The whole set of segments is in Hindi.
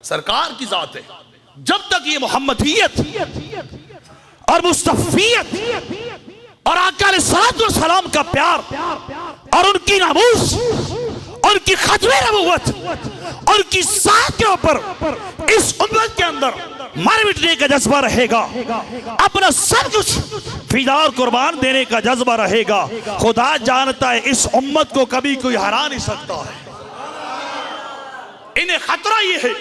सरकार की जात है। जब तक ये मोहम्मदियत और मुस्तफियत और आका अलैहिस्सलाम का प्यार और उनकी नामूस, उनकी खत्मे नबूवत और उनकी साथ के ऊपर इस उम्मत के अंदर मर मिटने का जज्बा रहेगा, अपना सब कुछ फिदा और कुर्बान देने का जज्बा रहेगा, खुदा जानता है इस उम्मत को कभी कोई हरा नहीं सकता है। इन्हें खतरा ये है,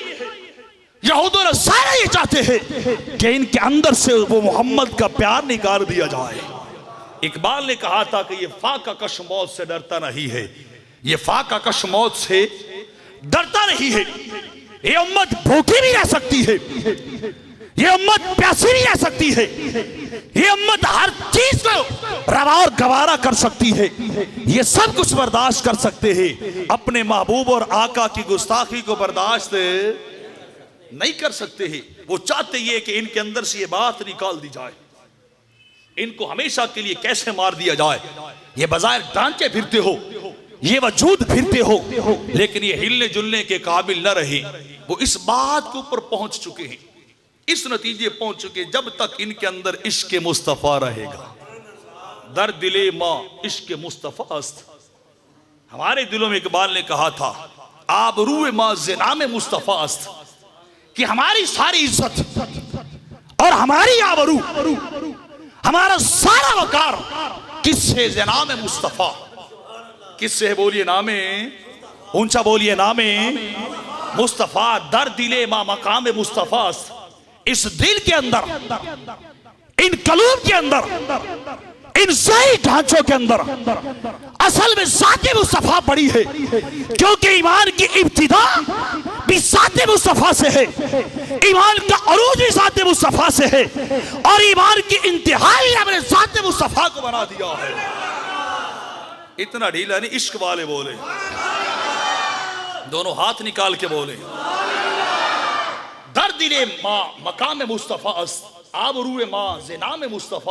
यहूद और नसारा ये चाहते हैं कि इनके अंदर से वो मोहम्मद का प्यार निकाल दिया जाए। इकबाल ने कहा था कि ये फाका कश मौत से डरता नहीं है, ये फाका कश मौत से डरता नहीं है। ये उम्मत भूखी भी रह सकती है, ये उम्मत प्यासी भी रह सकती है, ये उम्मत हर चीज को रवा और गवारा कर सकती है, ये सब कुछ बर्दाश्त कर सकते हैं। अपने महबूब और आका की गुस्ताखी को बर्दाश्त नहीं कर सकते हैं। वो चाहते ये कि इनके अंदर से ये बात निकाल दी जाए, इनको हमेशा के लिए कैसे मार दिया जाए। ये बजाय टांके फिरते हो, ये वजूद फिरते हो, लेकिन ये हिलने जुलने के काबिल न रहे। वो इस बात के ऊपर पहुंच चुके हैं, इस नतीजे पहुंच चुके, जब तक इनके अंदर इश्क मुस्तफा रहेगा। दर दिले माँ इश्क मुस्तफा अस्त। हमारे दिलों में इकबाल ने कहा था आबरूए माँ ज़िनाम मुस्तफा अस्त, कि हमारी सारी इज्जत और हमारी आबरू, हमारा सारा वकार किससे? ज़िनाम मुस्तफा। किससे? बोलिए नामे ऊंचा, बोलिए नामे मुस्तफा। दर दिले मा मकाम मुस्तफा। इस दिल के अंदर, इन कलूब के अंदर, इन सही ढांचों के अंदर असल में ज़ात मुस्तफा पड़ी है, क्योंकि ईमान की इब्तिदा भी ज़ात मुस्तफा से है, ईमान का अरूज भी ज़ात मुस्तफा से है, और ईमान की इंतहाई हमने ज़ात मुस्तफा को बना दिया है। इतना ढीला नहीं, इश्क वाले बोले, दोनों हाथ निकाल के बोले दर दिले माँ मकाम मुस्तफा, आबरूए माँ ज़िनाम मुस्तफा।